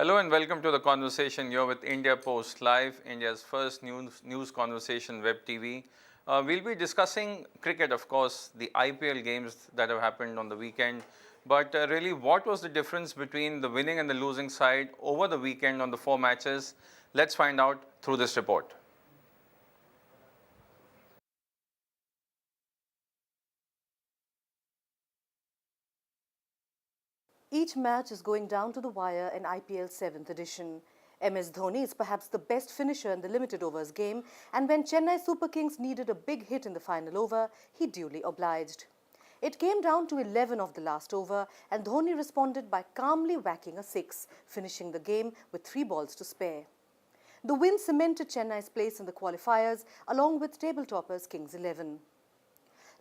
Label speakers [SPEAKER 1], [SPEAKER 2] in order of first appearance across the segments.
[SPEAKER 1] Hello and welcome to the conversation. You're with India Post Live, India's first news conversation web TV. We'll be discussing cricket, of course, the IPL games that have happened on the weekend. But really, what was the difference between the winning and the losing side over the weekend on the four matches? Let's find out through this report.
[SPEAKER 2] Each match is going down to the wire in IPL's 7th edition. MS Dhoni is perhaps the best finisher in the limited overs game, and when Chennai Super Kings needed a big hit in the final over, he duly obliged. It came down to 11 of the last over, and Dhoni responded by calmly whacking a six, finishing the game with 3 balls to spare. The win cemented Chennai's place in the qualifiers, along with table toppers Kings 11.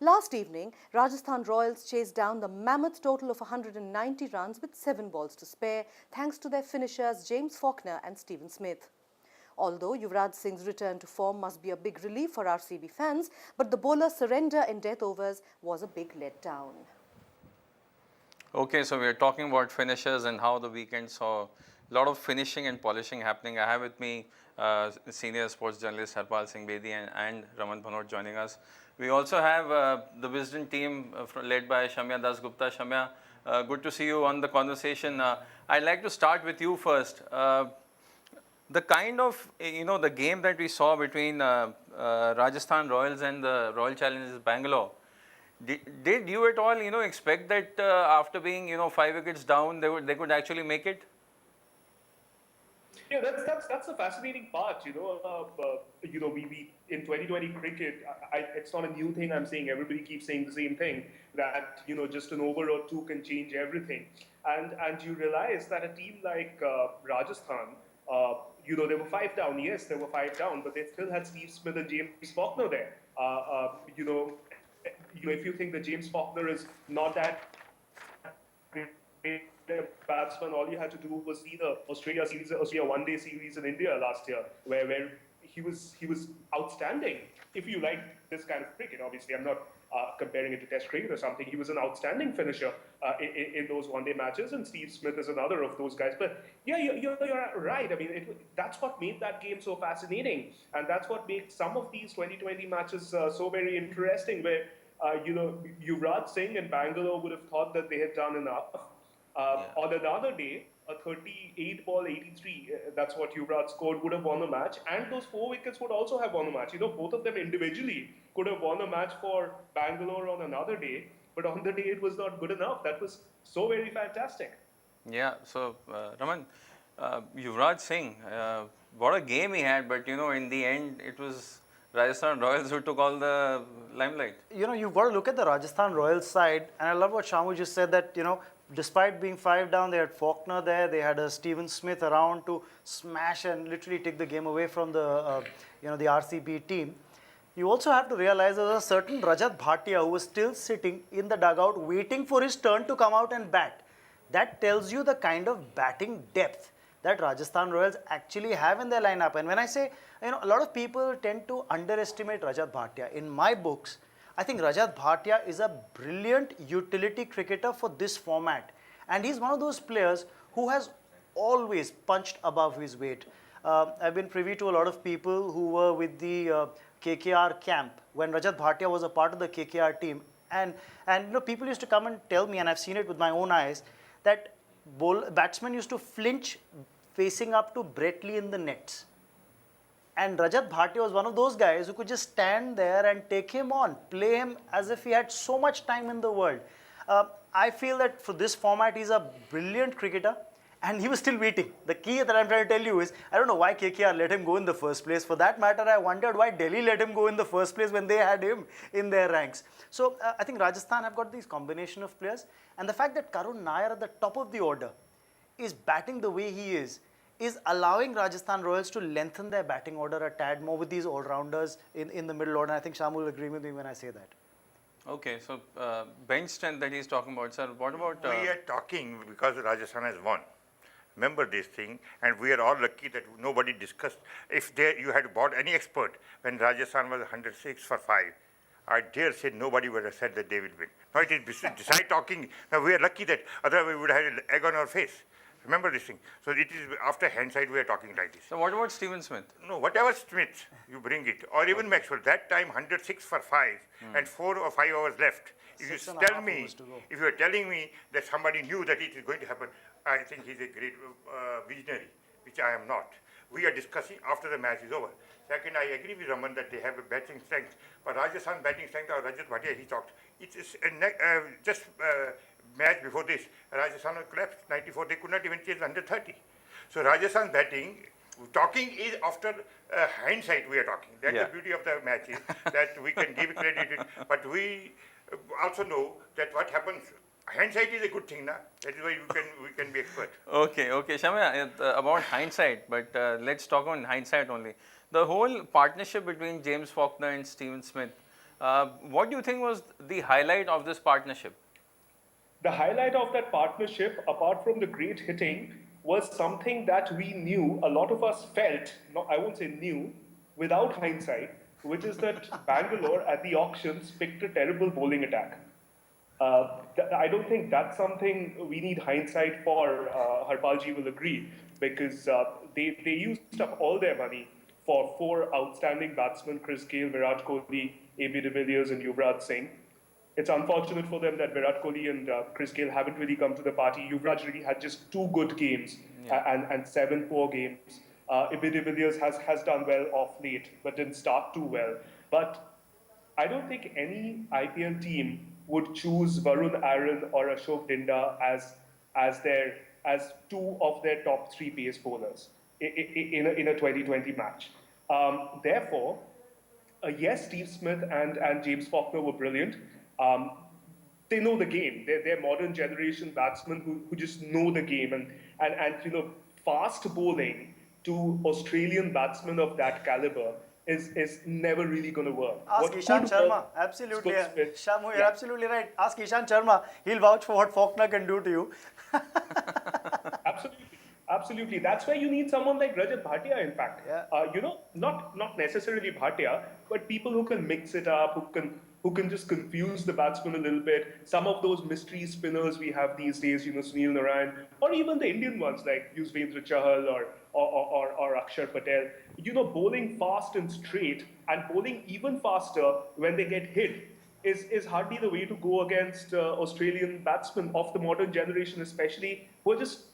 [SPEAKER 2] Last evening, Rajasthan Royals chased down the mammoth total of 190 runs with 7 balls to spare, thanks to their finishers James Faulkner and Stephen Smith. Although Yuvraj Singh's return to form must be a big relief for RCB fans, but the bowler's surrender in death overs was a big letdown.
[SPEAKER 1] Okay, so we're talking about finishers and how the weekend saw a lot of finishing and polishing happening. I have with me senior sports journalist Harpal Singh Bedi and Raman Bhanot joining us. We also have the Wisden team led by Shamya Das Gupta. Shamya, good to see you on the conversation. I'd like to start with you first. The kind of, the game that we saw between Rajasthan Royals and the Royal Challengers Bangalore, did you at all, expect that after being, 5 wickets down, they could actually make it?
[SPEAKER 3] Yeah, that's a fascinating part. We in 2020 cricket, it's not a new thing. I'm saying everybody keeps saying the same thing that just an over or two can change everything, and you realize that a team like Rajasthan, they were 5 down. Yes, they were 5 down, but they still had Steve Smith and James Faulkner there. If you think that James Faulkner is not that great batsman, all you had to do was see the Australia one-day series in India last year, where he was outstanding. If you like this kind of cricket, obviously, I'm not comparing it to Test cricket or something. He was an outstanding finisher in those one-day matches, and Steve Smith is another of those guys. But yeah, you're right. I mean, that's what made that game so fascinating, and that's what made some of these 2020 matches so very interesting. Where Yuvraj Singh and Bangalore would have thought that they had done enough. On another day, a 38 ball 83, that's what Yuvraj scored, would have won the match, and those 4 wickets would also have won the match. Both of them individually could have won a match for Bangalore on another day, but on the day it was not good enough. That was so very fantastic.
[SPEAKER 1] Yeah, so Raman, Yuvraj Singh, what a game he had, but in the end, it was Rajasthan Royals who took all the limelight.
[SPEAKER 4] You've got to look at the Rajasthan Royals side, and I love what Shamu just said that, despite being 5 down, they had Faulkner there, they had a Stephen Smith around to smash and literally take the game away from the, the RCB team. You also have to realize there was a certain Rajat Bhatia who was still sitting in the dugout waiting for his turn to come out and bat. That tells you the kind of batting depth that Rajasthan Royals actually have in their lineup. And when I say, a lot of people tend to underestimate Rajat Bhatia. In my books, I think Rajat Bhatia is a brilliant utility cricketer for this format. And he's one of those players who has always punched above his weight. I've been privy to a lot of people who were with the KKR camp when Rajat Bhatia was a part of the KKR team. And people used to come and tell me, and I've seen it with my own eyes, that batsmen used to flinch facing up to Brett Lee in the nets. And Rajat Bhatia was one of those guys who could just stand there and take him on, play him as if he had so much time in the world. I feel that for this format, he's a brilliant cricketer, and he was still waiting. The key that I'm trying to tell you is, I don't know why KKR let him go in the first place. For that matter, I wondered why Delhi let him go in the first place when they had him in their ranks. So I think Rajasthan have got this combination of players, and the fact that Karun Nair at the top of the order is batting the way he is allowing Rajasthan Royals to lengthen their batting order a tad more with these all-rounders in the middle order. And I think Shamu will agree with me when I say that.
[SPEAKER 1] Okay, so bench strength that he's talking about, sir. What about...
[SPEAKER 5] We are talking because Rajasthan has won. Remember this thing, and we are all lucky that nobody discussed. If you had bought any expert when Rajasthan was 106 for 5, I dare say nobody would have said that they will win. Now it is beside talking. Now we are lucky that otherwise we would have had an egg on our face. Remember this thing. So it is after hindsight we are talking like this.
[SPEAKER 1] So what about Steven Smith?
[SPEAKER 5] No, whatever Smith, you bring it, or even Maxwell. That time 106 for 5 and 4 or 5 hours left. If you
[SPEAKER 4] 6.5
[SPEAKER 5] tell me,
[SPEAKER 4] overs to go.
[SPEAKER 5] if you are telling me that somebody knew that it is going to happen, I think he's a great visionary, which I am not. We are discussing after the match is over. Second, I agree with Raman that they have a batting strength, but Rajasthan batting strength, or Rajat Bhatia, he talked, it is just match before this, Rajasthan collapsed 94, they could not even chase under 30. So Rajasthan batting, talking is after hindsight we are talking. That's
[SPEAKER 1] Yeah.
[SPEAKER 5] the beauty of the match is that we can give credit, but we also know that what happens, hindsight is a good thing, na? That is why we can be expert.
[SPEAKER 1] Okay, Shamya, about hindsight, but let's talk on hindsight only. The whole partnership between James Faulkner and Steven Smith, what do you think was the highlight of this partnership?
[SPEAKER 3] The highlight of that partnership, apart from the great hitting, was something that we knew, a lot of us felt, no, I won't say knew, without hindsight, which is that Bangalore at the auctions picked a terrible bowling attack. I don't think that's something we need hindsight for, Harpalji will agree, because they used up all their money for 4 outstanding batsmen, Chris Gale, Virat Kohli, AB de Villiers and Yuvraj Singh. It's unfortunate for them that Virat Kohli and Chris Gale haven't really come to the party. Yuvraj really had just 2 good games and 7 poor games. AB de Villiers has done well off late, but didn't start too well. But I don't think any IPL team would choose Varun Aaron or Ashok Dinda as 2 of their top 3 pace bowlers in a 2020 match. Therefore, yes, Steve Smith and James Faulkner were brilliant. They know the game. They're modern generation batsmen who just know the game. And fast bowling to Australian batsmen of that caliber is never really going to work.
[SPEAKER 4] Ask
[SPEAKER 3] What
[SPEAKER 4] Ishan
[SPEAKER 3] could
[SPEAKER 4] Sharma.
[SPEAKER 3] work,
[SPEAKER 4] Absolutely.
[SPEAKER 3] Stokes Smith.
[SPEAKER 4] Shamu, you're
[SPEAKER 3] Yeah.
[SPEAKER 4] absolutely right. Ask Ishan Sharma. He'll vouch for what Faulkner can do to you.
[SPEAKER 3] Absolutely. Absolutely. That's why you need someone like Rajat Bhatia, in fact.
[SPEAKER 4] Yeah.
[SPEAKER 3] Not necessarily Bhatia, but people who can mix it up, who can just confuse the batsman a little bit. Some of those mystery spinners we have these days, Sunil Narayan, or even the Indian ones like Yuzvendra Chahal or Akshar Patel. Bowling fast and straight and bowling even faster when they get hit is hardly the way to go against Australian batsmen of the modern generation, especially who are just.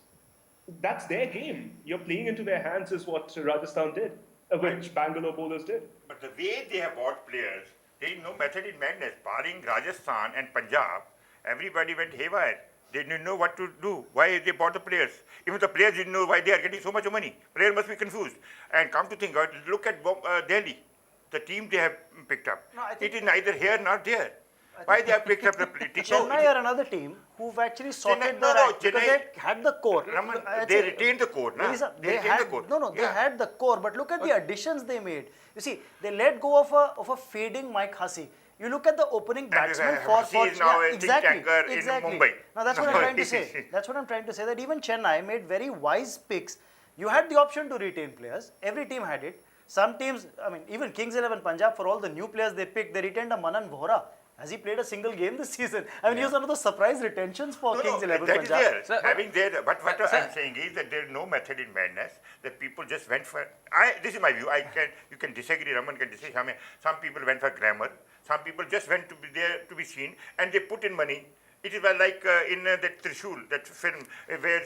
[SPEAKER 3] That's their game. You're playing into their hands is what Rajasthan did, which Bangalore bowlers did.
[SPEAKER 5] But the way they have bought players, there is no method in madness. Barring Rajasthan and Punjab, everybody went haywire. They didn't know what to do, why they bought the players. Even the players didn't know why they are getting so much money. Players must be confused. And come to think of it, look at Delhi, the team they have picked up.
[SPEAKER 4] No, I think-
[SPEAKER 5] it is neither here nor there. Why they have picked up the team?
[SPEAKER 4] Chennai are another team who've actually sorted
[SPEAKER 5] Chennai-
[SPEAKER 4] their
[SPEAKER 5] no,
[SPEAKER 4] act because
[SPEAKER 5] Chennai-
[SPEAKER 4] they had the core.
[SPEAKER 5] Raman,
[SPEAKER 4] I'd
[SPEAKER 5] they
[SPEAKER 4] say-
[SPEAKER 5] retained the core, na?
[SPEAKER 4] Lisa,
[SPEAKER 5] They
[SPEAKER 4] they
[SPEAKER 5] retained
[SPEAKER 4] had,
[SPEAKER 5] the core.
[SPEAKER 4] they
[SPEAKER 5] Yeah.
[SPEAKER 4] had the core, but look at the additions they made. You see, they let go of a fading Mike Hussey. You look at the opening batsman
[SPEAKER 5] Hussey is now a think
[SPEAKER 4] exactly,
[SPEAKER 5] tanker in
[SPEAKER 4] exactly.
[SPEAKER 5] Mumbai.
[SPEAKER 4] Now that's what I'm trying to say. That's what I'm trying to say. That even Chennai made very wise picks. You had the option to retain players. Every team had it. Some teams, I mean, even Kings 11 Punjab, for all the new players they picked, they retained a Manan Vohra. Has he played a single game this season? I mean, he was one of those surprise retentions for Kings 11
[SPEAKER 5] that is
[SPEAKER 4] Punjab.
[SPEAKER 5] there.
[SPEAKER 1] Sir,
[SPEAKER 5] Having there, but what
[SPEAKER 1] sir-
[SPEAKER 5] I'm saying is that there is no method in madness. That people just went for. This is my view. You can disagree. Raman can disagree. Some people went for glamour. Some people just went to be there to be seen, and they put in money. It is like in that Trishul, that film where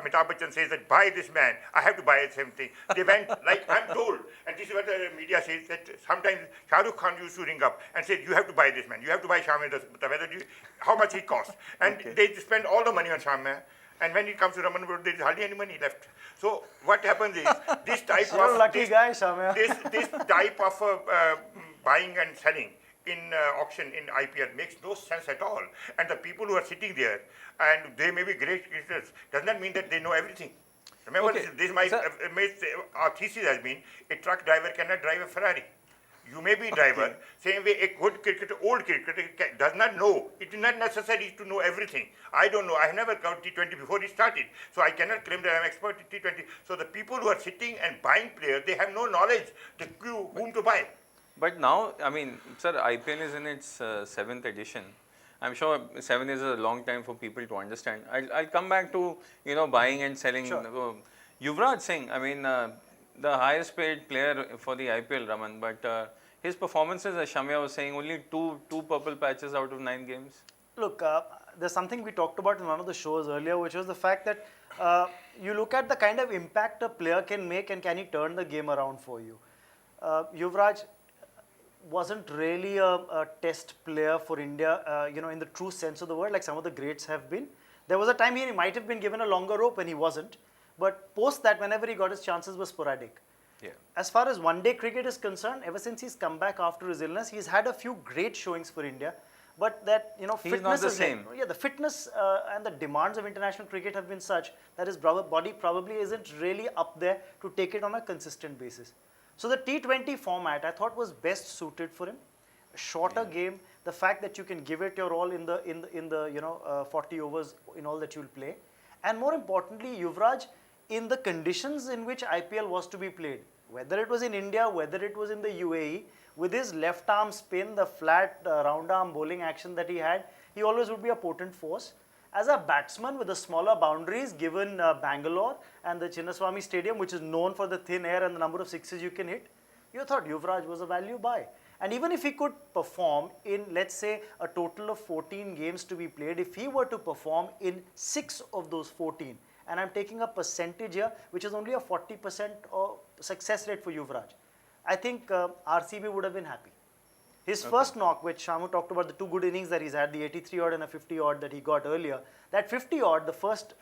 [SPEAKER 5] Amitabh Bachchan says that buy this man, I have to buy the same thing. They went like I'm told, and this is what the media says that sometimes Shah Rukh Khan used to ring up and say you have to buy this man, you have to buy Shami, how much he costs, and they spend all the money on Shami. And when it comes to Raman, there is hardly any money left. So what happens is this type
[SPEAKER 4] You're a
[SPEAKER 5] of
[SPEAKER 4] lucky guy, Shamya.
[SPEAKER 5] this type of buying and selling in auction in IPL makes no sense at all. And the people who are sitting there, and they may be great cricketers, does not mean that they know everything. Remember,
[SPEAKER 1] Okay,
[SPEAKER 5] this my
[SPEAKER 1] sir.
[SPEAKER 5] our thesis has been a truck driver cannot drive a Ferrari. You may be a driver, same way a good cricketer, old cricketer does not know. It is not necessary to know everything. I don't know. I have never covered T20 before it started. So I cannot claim that I am expert in T20. So the people who are sitting and buying players, they have no knowledge to whom to buy.
[SPEAKER 1] But now, I mean, sir, IPL is in its 7th edition. I'm sure 7 years is a long time for people to understand. I'll come back to, buying and selling. Yuvraj Singh, I mean, the highest paid player for the IPL, Raman, but his performances, as Shamya was saying, only two purple patches out of 9 games.
[SPEAKER 4] Look, there's something we talked about in one of the shows earlier, which was the fact that you look at the kind of impact a player can make and can he turn the game around for you. Yuvraj wasn't really a test player for India, in the true sense of the word, like some of the greats have been. There was a time he might have been given a longer rope when he wasn't, but post that, whenever he got his chances, was sporadic.
[SPEAKER 1] Yeah.
[SPEAKER 4] As far as one-day cricket is concerned, ever since he's come back after his illness, he's had a few great showings for India. But that,
[SPEAKER 1] He's
[SPEAKER 4] fitness
[SPEAKER 1] not the
[SPEAKER 4] is
[SPEAKER 1] same.
[SPEAKER 4] the fitness and the demands of international cricket have been such that his body probably isn't really up there to take it on a consistent basis. So the T20 format I thought was best suited for him. A shorter game, the fact that you can give it your all in the 40 overs in all that you'll play, and more importantly, Yuvraj, in the conditions in which IPL was to be played, whether it was in India, whether it was in the UAE, with his left arm spin, the flat round arm bowling action that he had, he always would be a potent force. As a batsman with the smaller boundaries given Bangalore and the Chinnaswamy Stadium, which is known for the thin air and the number of sixes you can hit, you thought Yuvraj was a value buy. And even if he could perform in, let's say, a total of 14 games to be played, if he were to perform in 6 of those 14, and I'm taking a percentage here, which is only a 40% success rate for Yuvraj, I think RCB would have been happy. His first knock, which Shamu talked about, the 2 good innings that he's had, the 83 odd and a 50 odd that he got earlier, that 50 odd, the first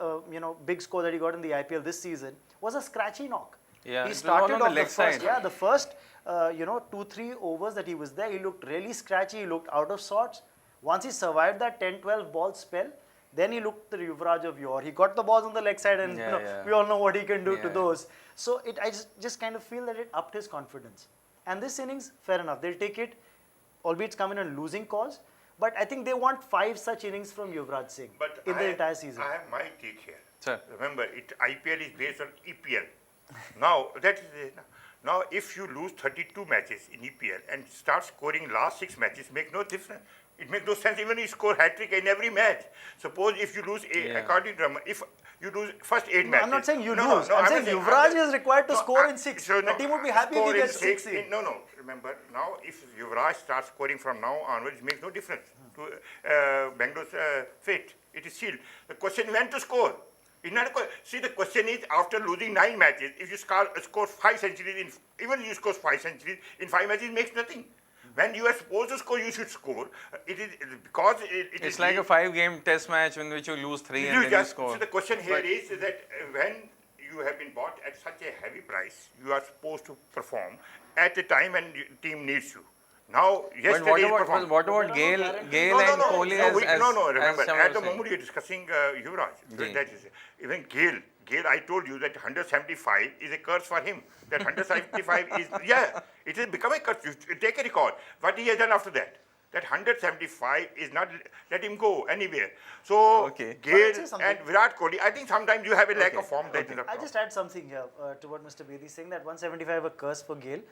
[SPEAKER 4] big score that he got in the IPL this season, was a scratchy knock.
[SPEAKER 1] Yeah,
[SPEAKER 4] He
[SPEAKER 1] it was
[SPEAKER 4] started
[SPEAKER 1] on the
[SPEAKER 4] off
[SPEAKER 1] leg
[SPEAKER 4] the first,
[SPEAKER 1] side.
[SPEAKER 4] the first 2-3 overs that he was there, he looked really scratchy, he looked out of sorts. Once he survived that 10-12 ball spell, then he looked the Yuvraj of yore. He got the balls on the leg side, and we all know what he can do to those. So I just kind of feel that it upped his confidence. And this innings, fair enough, they'll take it, albeit it's come in a losing cause. But I think they want 5 such innings from Yuvraj Singh in the entire season.
[SPEAKER 5] I have my take here.
[SPEAKER 1] Sir.
[SPEAKER 5] Remember, IPL is based on EPL. Now, now if you lose 32 matches in EPL and start scoring last 6 matches, make no difference. It makes no sense even if you score hat-trick in every match. Suppose if you lose, according to Raman, if you lose first 8 matches.
[SPEAKER 4] I'm not saying you lose. I'm saying Yuvraj is required to score in 6.
[SPEAKER 5] So
[SPEAKER 4] The team would be happy if he gets 6 in.
[SPEAKER 5] No. Remember, now if Yuvraj starts scoring from now onwards, it makes no difference to Bangalore's fate. It is sealed. The question when to score. See, the question is after losing 9 matches, if you score 5 centuries, even if you score 5 centuries in 5 matches, it makes nothing. When you are supposed to score, you should score. It is because
[SPEAKER 1] It's like a 5-game test match in which you lose 3 and then you score.
[SPEAKER 5] So the question here is that when you have been bought at such a heavy price, you are supposed to perform at a time when the team needs you. Now, yesterday
[SPEAKER 1] But what about Gale and Kohli
[SPEAKER 5] remember,
[SPEAKER 1] as
[SPEAKER 5] at the
[SPEAKER 1] saying.
[SPEAKER 5] moment you're discussing Yuvraj. That is, even Gale, I told you that 175 is a curse for him. That 175 is, it has become a curse. You take a record. What he has done after that. That 175 is not, let him go anywhere. So, Gale and Virat Kohli, I think sometimes you have a lack of form.
[SPEAKER 4] I just add something here to what Mr. Bedi is saying, that 175 a curse for Gale.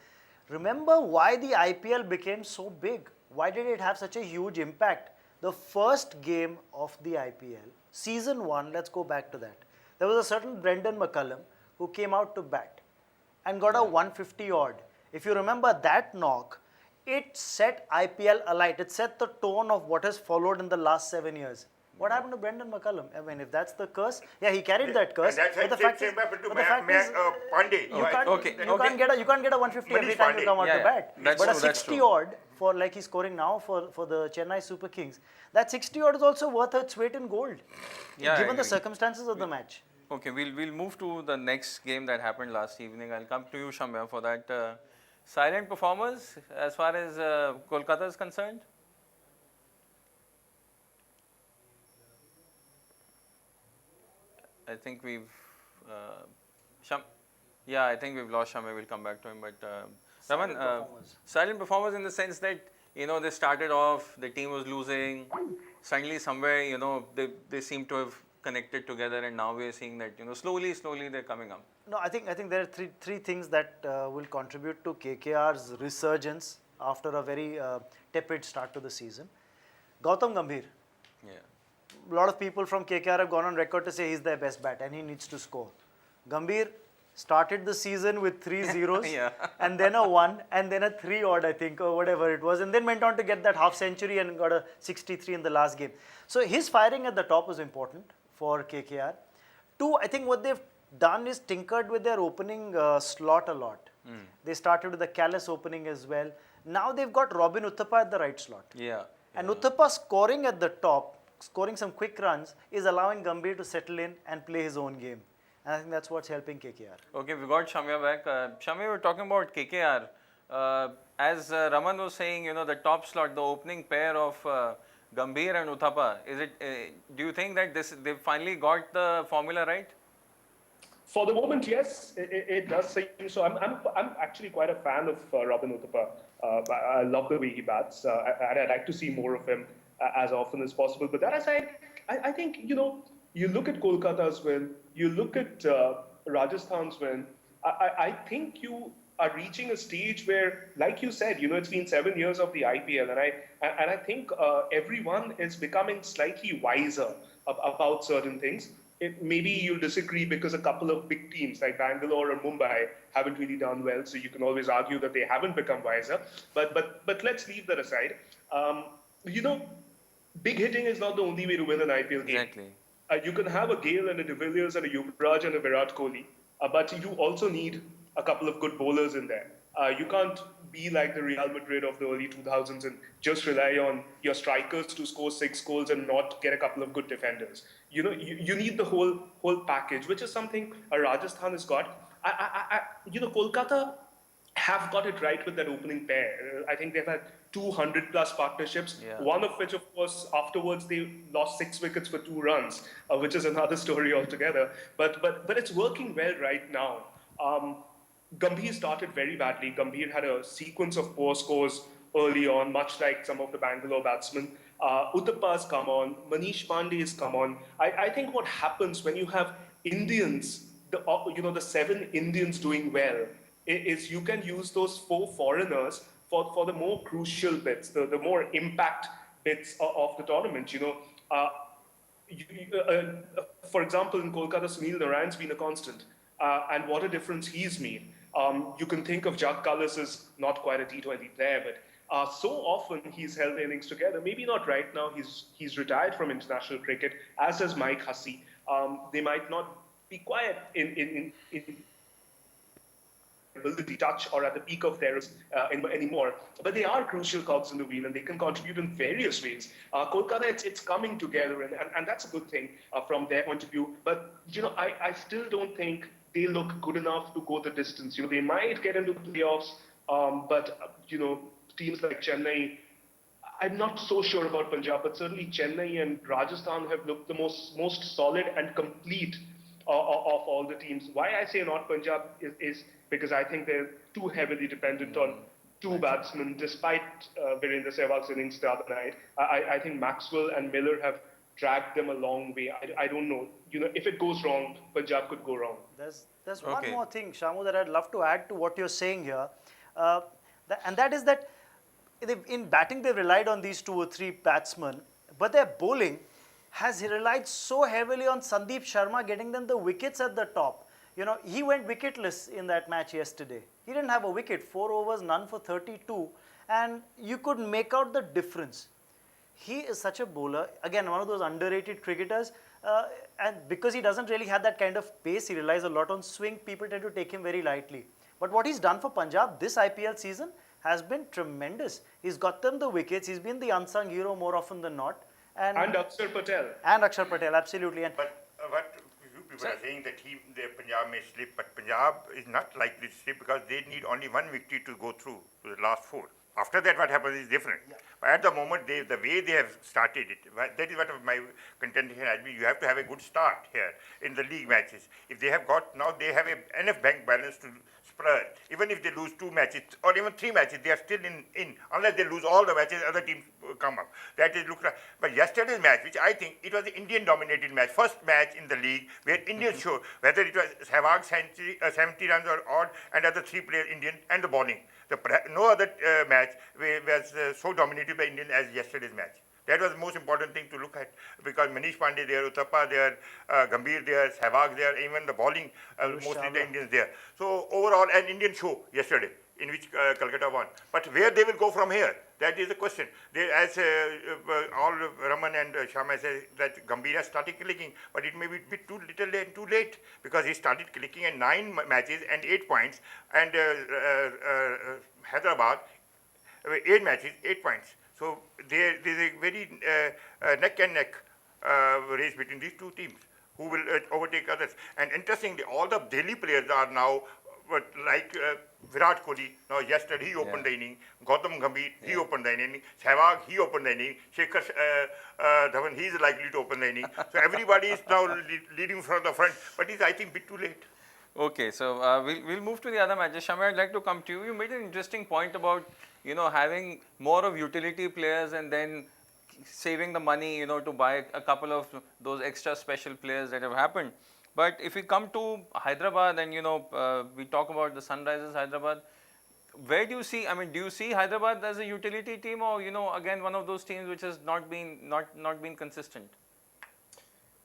[SPEAKER 4] Remember why the IPL became so big? Why did it have such a huge impact? The first game of the IPL, season 1, let's go back to that. There was a certain Brendan McCullum who came out to bat and got a 150 odd. If you remember that knock, it set IPL alight. It set the tone of what has followed in the last 7 years. What happened to Brendan McCullum? I mean, if that's the curse, he carried that curse.
[SPEAKER 5] But the fact is, Pandey.
[SPEAKER 4] You can't get a 150 every time you come out to bat. But a 60 odd for like he's scoring now for the Chennai Super Kings, that 60 odd is also worth its weight in gold, given the circumstances of the match.
[SPEAKER 1] Okay, we'll move to the next game that happened last evening. I'll come to you, Shamya, for that. Silent performers as far as Kolkata is concerned? I think we've I think we've lost Shamya. We'll come back to him. But Raman, silent performers in the sense that they started off, the team was losing. Suddenly, somewhere they seem to have connected together, and now we are seeing that slowly they're coming up.
[SPEAKER 4] No, I think there are three things that will contribute to KKR's resurgence after a very tepid start to the season. Gautam Gambhir.
[SPEAKER 1] Yeah.
[SPEAKER 4] A lot of people from KKR have gone on record to say he's their best bat and he needs to score. Gambhir started the season with 3 zeros
[SPEAKER 1] Yeah.
[SPEAKER 4] and then a 1 and then a 3 odd, I think, or whatever it was, and then went on to get that half century and got a 63 in the last game. So his firing at the top was important for KKR. Two, I think what they've done is tinkered with their opening slot a lot. They started with the Callis opening as well. Now they've got Robin Uthappa at the right slot.
[SPEAKER 1] Yeah.
[SPEAKER 4] And Uthappa scoring at the top, scoring some quick runs, is allowing Gambhir to settle in and play his own game. And I think that's what's helping KKR.
[SPEAKER 1] Okay, we got Shamya back. Shamya, we were talking about KKR. As Raman was saying, you know, the top slot, the opening pair of Gambhir and Uthappa, is it? Do you think that they've finally got the formula right?
[SPEAKER 3] For the moment, yes, it does seem so. I'm actually quite a fan of Robin Uthappa. I love the way he bats, and I'd like to see more of him as often as possible. But that aside, I think, you know, you look at Kolkata's win, you look at Rajasthan's win. I think you are reaching a stage where, like you said, you know, it's been 7 years of the IPL, and I think everyone is becoming slightly wiser about certain things. Maybe you'll disagree because a couple of big teams like Bangalore or Mumbai haven't really done well, so you can always argue that they haven't become wiser. But let's leave that aside. You know, big hitting is not the only way to win an IPL game.
[SPEAKER 1] Exactly.
[SPEAKER 3] You can have a Gale and a De Villiers and a Yuvraj and a Virat Kohli, but you also need a couple of good bowlers in there. You can't be like the Real Madrid of the early 2000s and just rely on your strikers to score 6 goals and not get a couple of good defenders. You know, you need the whole package, which is something Rajasthan has got. You know, Kolkata have got it right with that opening pair. I think they've had 200 plus partnerships,
[SPEAKER 1] Yeah.
[SPEAKER 3] one of which, of course, afterwards they lost 6 wickets for 2 runs, which is another story altogether. But it's working well right now. Gambhir started very badly. Gambhir had a sequence of poor scores early on, much like some of the Bangalore batsmen. Uthappa's come on, Manish Pandey's come on. I think what happens when you have Indians, the 7 Indians doing well, is you can use those 4 foreigners for the more crucial bits, the more impact bits of the tournament. You know, for example, in Kolkata, Sunil Narayan's been a constant, and what a difference he's made. You can think of Jack Cullis as not quite a T20 player, but so often he's held innings together. Maybe not right now. He's retired from international cricket, as does Mike Hussey. They might not be quiet in ability touch or at the peak of theirs anymore. But they are crucial cogs in the wheel and they can contribute in various ways. Kolkata, it's coming together and that's a good thing from their point of view. But, you know, I still don't think they look good enough to go the distance. You know, they might get into the playoffs, but, you know, teams like Chennai, I'm not so sure about Punjab, but certainly Chennai and Rajasthan have looked the most solid and complete of all the teams. Why I say not Punjab is because I think they're too heavily dependent on 2 batsmen, despite Virendra Sehwag's innings the other night. I think Maxwell and Miller have dragged them a long way. I don't know. You know, if it goes wrong, Punjab could go wrong.
[SPEAKER 4] There's one
[SPEAKER 1] Okay.
[SPEAKER 4] more thing, Shamu, that I'd love to add to what you're saying here. And that is that in batting, they've relied on these 2 or 3 batsmen, but their bowling has relied so heavily on Sandeep Sharma getting them the wickets at the top. You know, he went wicketless in that match yesterday. He didn't have a wicket, 4 overs, none for 32, and you could make out the difference. He is such a bowler, again, one of those underrated cricketers, and because he doesn't really have that kind of pace, he relies a lot on swing, people tend to take him very lightly. But what he's done for Punjab this IPL season has been tremendous. He's got them the wickets, he's been the unsung hero more often than not.
[SPEAKER 3] And Akshar Patel.
[SPEAKER 4] And Akshar Patel, absolutely. And
[SPEAKER 5] But what you people are saying that the Punjab may slip, but Punjab is not likely to slip because they need only 1 victory to go through to the last 4. After that, what happens is different.
[SPEAKER 4] Yeah.
[SPEAKER 5] But at the moment, the way they have started it, that is what my contention has been. You have to have a good start here in the league matches. If they have got, now they have enough bank balance to spread. Even if they lose 2 matches or even 3 matches, they are still in. Unless they lose all the matches, other teams come up. That is look like. But yesterday's match, which I think it was an Indian-dominated match, first match in the league where Indians showed whether it was Sehwag 70 runs or odd and other 3-player Indian and the bowling. No other match was so dominated by Indian as yesterday's match. That was the most important thing to look at, because Manish Pandey there, Uthappa there, Gambhir there, Sehwag there, even the bowling, mostly the Indians there. So overall, an Indian show yesterday, in which Calcutta won. But where they will go from here, that is the question. They, as all Raman and Sharma said, that Gambhir has started clicking, but it may be a bit too little and too late, because he started clicking at 9 matches and 8 points, and Hyderabad, 8 matches, 8 points. So there is a very neck and neck race between these two teams, who will overtake others. And interestingly, all the Delhi players are now like Virat Kohli. Now yesterday he opened the inning. Gautam Gambhir, he opened the inning. Sehwag, he opened the inning. Shekhar Dhawan, he is likely to open the inning. So everybody is now leading from the front, but it's, I think, a bit too late.
[SPEAKER 1] Okay, so we'll move to the other matches. Shami, I'd like to come to you. You made an interesting point about, having more of utility players and then saving the money, to buy a couple of those extra special players that have happened. But if we come to Hyderabad and, we talk about the Sunrisers Hyderabad, where do you see, do you see Hyderabad as a utility team, or, again, one of those teams which has not been consistent?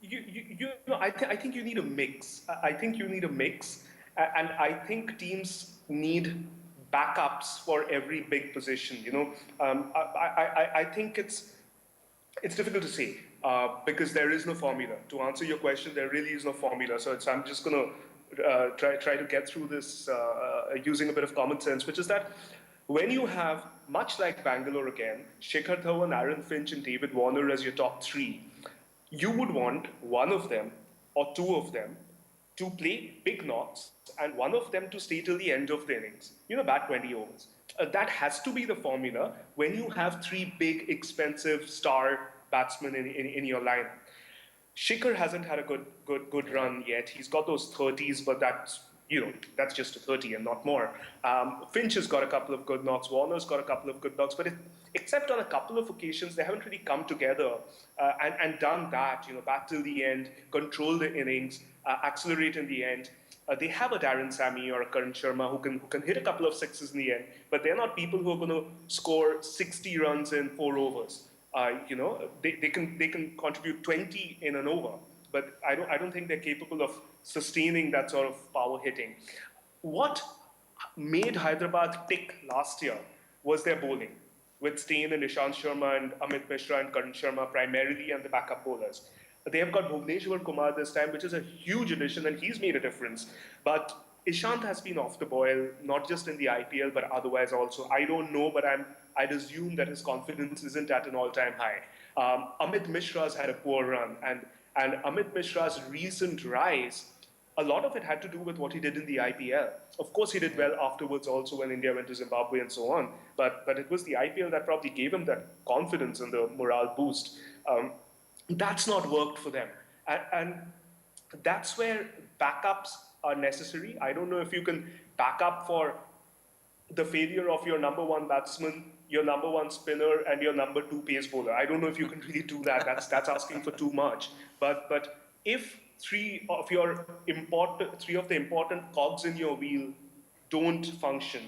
[SPEAKER 3] I think you need a mix. I think you need a mix, and I think teams need backups for every big position. I think it's difficult to say because there is no formula. To answer your question, there really is no formula. So I'm just going to try to get through this using a bit of common sense, which is that when you have, much like Bangalore again, Shikhar Dhawan, Aaron Finch, and David Warner as your top three, you would want one of them or two of them to play big knocks and one of them to stay till the end of the innings, bat 20 overs. That has to be the formula when you have three big, expensive star batsmen in your lineup. Shikhar hasn't had a good run yet. He's got those 30s, but that's just a 30 and not more. Finch has got a couple of good knocks. Warner's got a couple of good knocks, but except on a couple of occasions, they haven't really come together and done that. Bat till the end, control the innings, accelerate in the end. They have a Darren Sammy or a Karan Sharma who can hit a couple of sixes in the end, but they're not people who are going to score 60 runs in 4 overs. They can contribute 20 in an over, but I don't think they're capable of sustaining that sort of power hitting. What made Hyderabad tick last year was their bowling, with Stain and Ishant Sharma and Amit Mishra and Karan Sharma primarily and the backup bowlers. They have got Bhuvneshwar Kumar this time, which is a huge addition, and he's made a difference. But Ishant has been off the boil, not just in the IPL, but otherwise also. I don't know, but I'd assume that his confidence isn't at an all-time high. Amit Mishra's had a poor run, and Amit Mishra's recent rise, a lot of it had to do with what he did in the IPL. Of course, he did well afterwards also when India went to Zimbabwe and so on, but it was the IPL that probably gave him that confidence and the morale boost. That's not worked for them. And that's where backups are necessary. I don't know if you can back up for the failure of your number one batsman, your number one spinner, and your number two pace bowler. I don't know if you can really do that. That's asking for too much. But if three of the important cogs in your wheel don't function,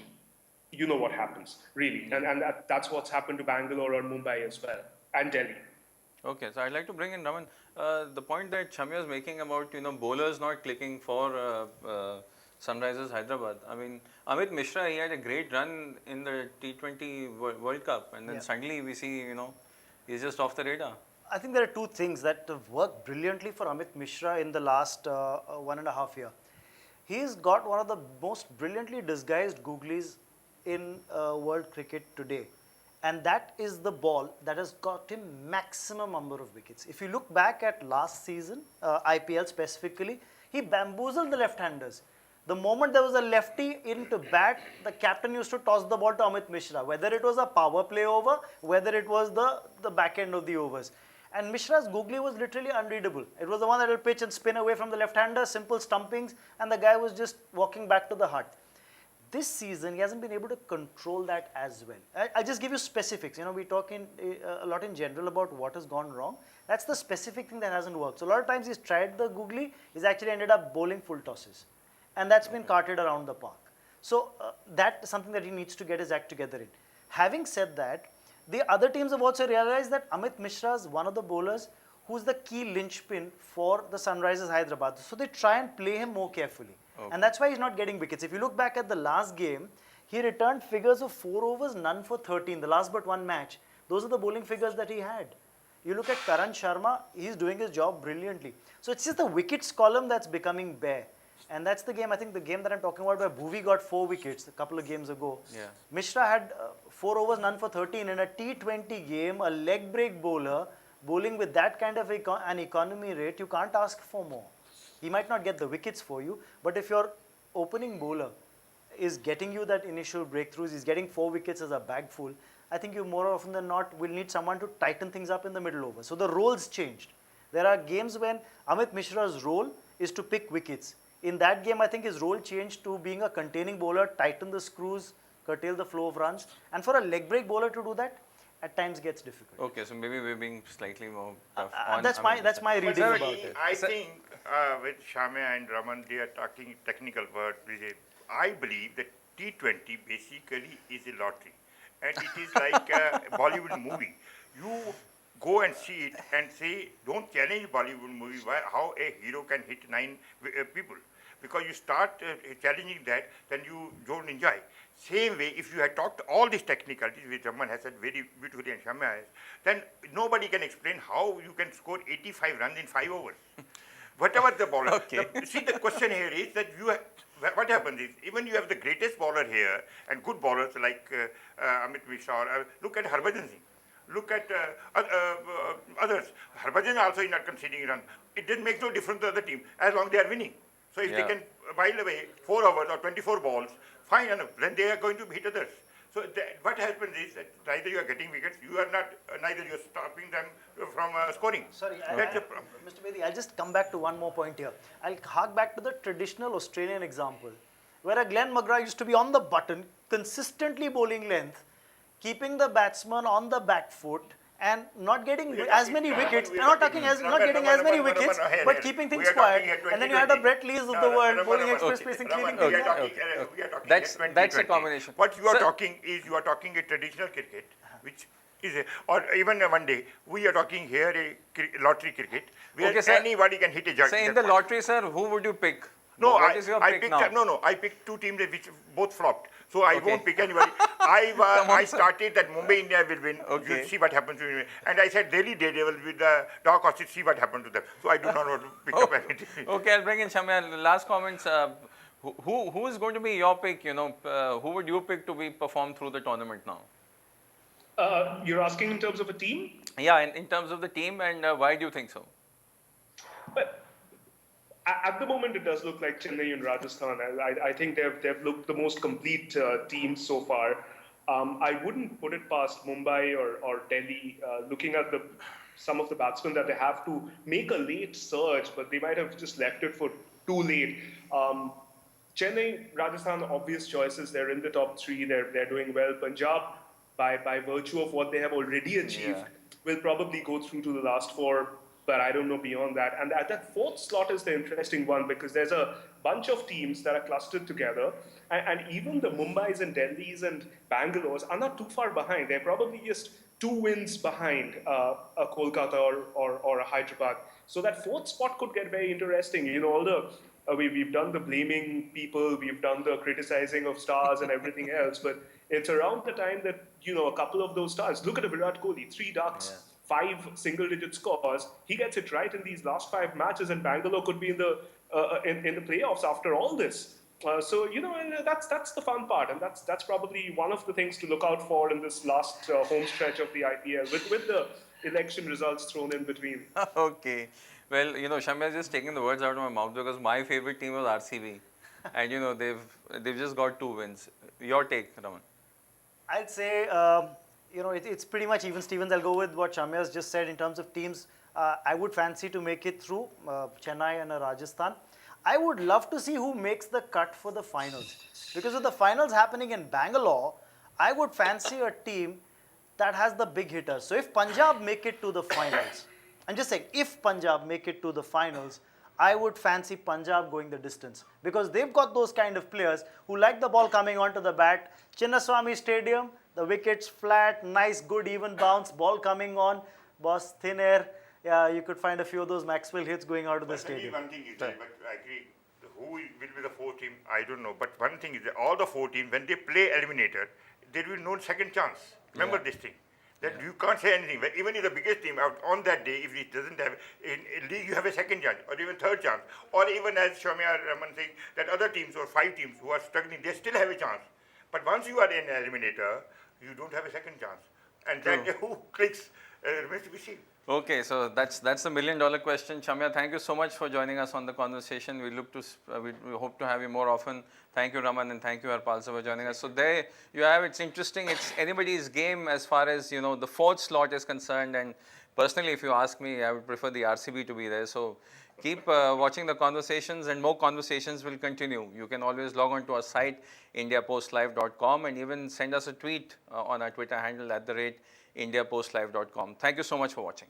[SPEAKER 3] you know what happens, really. And that's what's happened to Bangalore or Mumbai as well, and Delhi.
[SPEAKER 1] Okay, so I'd like to bring in Raman. The point that Shamya was making about bowlers not clicking for Sunrisers Hyderabad. Amit Mishra, he had a great run in the T20 World Cup, and then suddenly we see he's just off the radar.
[SPEAKER 4] I think there are two things that have worked brilliantly for Amit Mishra in the last 1.5 years. He's got one of the most brilliantly disguised googlies in world cricket today. And that is the ball that has got him maximum number of wickets. If you look back at last season, IPL specifically, he bamboozled the left-handers. The moment there was a lefty in to bat, the captain used to toss the ball to Amit Mishra, whether it was a power play over, whether it was the back end of the overs. And Mishra's googly was literally unreadable. It was the one that will pitch and spin away from the left-hander, simple stumpings, and the guy was just walking back to the hut. This season, he hasn't been able to control that as well. I'll just give you specifics. We talk a lot in general about what has gone wrong. That's the specific thing that hasn't worked. So a lot of times he's tried the googly, he's actually ended up bowling full tosses. And that's been carted around the park. So that's something that he needs to get his act together in. Having said that, the other teams have also realized that Amit Mishra is one of the bowlers who's the key linchpin for the Sunrisers Hyderabad. So they try and play him more carefully. And that's why he's not getting wickets. If you look back at the last game, he returned figures of 4 overs, none for 13, the last but one match. Those are the bowling figures that he had. You look at Karan Sharma, he's doing his job brilliantly. So it's just the wickets column that's becoming bare. And that's the game, I think the game that I'm talking about where Bhuvi got 4 wickets a couple of games ago.
[SPEAKER 1] Yeah.
[SPEAKER 4] Mishra had 4 overs, none for 13. In a T20 game, a leg break bowler bowling with that kind of an economy rate, you can't ask for more. He might not get the wickets for you, but if your opening bowler is getting you that initial breakthroughs, he's getting 4 wickets as a bag full, I think you more often than not will need someone to tighten things up in the middle over. So the roles changed. There are games when Amit Mishra's role is to pick wickets. In that game, I think his role changed to being a containing bowler, tighten the screws, curtail the flow of runs. And for a leg break bowler to do that, at times gets difficult.
[SPEAKER 1] Okay, so maybe we're being slightly more tough
[SPEAKER 4] That's my reading
[SPEAKER 5] For
[SPEAKER 4] about
[SPEAKER 5] me,
[SPEAKER 4] it.
[SPEAKER 5] I think with Shamya and Raman, they are talking technical words. I believe that T20 basically is a lottery. And it is like a Bollywood movie. You go and see it and say, don't challenge Bollywood movie how a hero can hit 9 people. Because you start challenging that, then you don't enjoy. Same way, if you had talked all these technicalities, which Raman has said very beautifully and Shamya has, then nobody can explain how you can score 85 runs in 5 overs. Whatever the bowler.
[SPEAKER 1] Okay.
[SPEAKER 5] See, the question here is that what happens is, even you have the greatest bowler here and good bowlers like Amit Mishra, look at Harbhajan Singh. Look at others. Harbhajan also is not conceding run. It doesn't make no difference to the other team as long as they are winning. So if they can while away 4 overs or 24 balls, fine enough. Then they are going to hit others. So what happens is that neither you are getting wickets, you are not, neither you are stopping them from scoring.
[SPEAKER 4] Sorry,
[SPEAKER 5] That's a problem.
[SPEAKER 4] Mr. Bedi, I'll just come back to one more point here. I'll hark back to the traditional Australian example, where a Glenn McGrath used to be on the button, consistently bowling length, keeping the batsman on the back foot, and not getting as many wickets, not getting as many wickets, but keeping things quiet. And then you had a Brett Lees of the world bowling express pace and cleaning things up.
[SPEAKER 5] We are talking
[SPEAKER 1] That's a
[SPEAKER 5] 2020.
[SPEAKER 1] combination.
[SPEAKER 5] What you are
[SPEAKER 1] Sir-
[SPEAKER 5] talking is you are talking a traditional cricket, which is or even one day we are talking here a lottery cricket where
[SPEAKER 1] Okay, sir.
[SPEAKER 5] anybody can hit a judge.
[SPEAKER 1] Say in the lottery, sir, who would you pick?
[SPEAKER 5] No,
[SPEAKER 1] What is your
[SPEAKER 5] I
[SPEAKER 1] pick
[SPEAKER 5] picked
[SPEAKER 1] now?
[SPEAKER 5] I picked 2 teams which both flopped. So I
[SPEAKER 1] Okay.
[SPEAKER 5] won't pick anybody.
[SPEAKER 1] Come on,
[SPEAKER 5] I
[SPEAKER 1] sir.
[SPEAKER 5] started that Mumbai India will win.
[SPEAKER 1] Okay.
[SPEAKER 5] You'll see what happens to me. And I said Delhi Daredevil with the dark horses, see what happened to them. So I do not want to pick up anything.
[SPEAKER 1] Okay, I'll bring in Shamya. Last comments. Who is going to be your pick? Who would you pick to be perform through the tournament now?
[SPEAKER 3] You're asking in terms of a team?
[SPEAKER 1] Yeah, in terms of the team, and why do you think so?
[SPEAKER 3] But at the moment, it does look like Chennai and Rajasthan. I think they've looked the most complete team so far. I wouldn't put it past Mumbai or Delhi, looking at some of the batsmen that they have to make a late surge, but they might have just left it for too late. Chennai, Rajasthan, obvious choices. They're in the top 3. They're doing well. Punjab, by virtue of what they have already achieved, will probably go through to the last 4. But I don't know beyond that. And that 4th slot is the interesting one because there's a bunch of teams that are clustered together. And even the Mumbais and Delhis and Bangalores are not too far behind. They're probably just 2 wins behind a Kolkata or a Hyderabad. So that 4th spot could get very interesting. All the we've done the blaming people, we've done the criticizing of stars and everything else. But it's around the time that, a couple of those stars. Look at a Virat Kohli, 3 ducks. 5 single-digit scores. He gets it right in these last 5 matches, and Bangalore could be in the playoffs after all this. So that's the fun part, and that's probably one of the things to look out for in this last home stretch of the IPL, with the election results thrown in between.
[SPEAKER 1] Okay. Well, Shamya is just taking the words out of my mouth because my favorite team was RCB, and they've just got 2 wins. Your take, Raman?
[SPEAKER 4] I'd say, it's pretty much even Stevens. I'll go with what Shamya's just said in terms of teams. I would fancy to make it through Chennai and Rajasthan. I would love to see who makes the cut for the finals. Because with the finals happening in Bangalore, I would fancy a team that has the big hitters. So if Punjab make it to the finals, I'm just saying, if Punjab make it to the finals, I would fancy Punjab going the distance because they've got those kind of players who like the ball coming onto the bat. Chinnaswamy Stadium, The wickets flat, nice, good, even bounce, ball coming on, boss, thin air. Yeah, you could find a few of those Maxwell hits going out of the
[SPEAKER 5] But maybe
[SPEAKER 4] stadium.
[SPEAKER 5] one thing is that, but I agree, who will be the fourth team, I don't know. But one thing is that all the four teams, when they play eliminator, there will be no second chance. Remember this thing. That you can't say anything. Even if the biggest team on that day, if it doesn't have in league, you have a second chance or even third chance, or even as Shamya Raman saying that other teams or five teams who are struggling, they still have a chance. But once you are in eliminator, you don't have a second chance, and then who clicks remains to be seen.
[SPEAKER 1] Okay, so that's the $1 million question. Chamya, thank you so much for joining us on the conversation. We look to we hope to have you more often. Thank you, Raman, and thank you, Harpal, for joining us. So there you have. It's interesting. It's anybody's game as far as the fourth slot is concerned. And personally, if you ask me, I would prefer the RCB to be there. So keep watching the conversations, and more conversations will continue. You can always log on to our site, indiapostlive.com, and even send us a tweet on our Twitter handle @IndiaPostLive.com. Thank you so much for watching.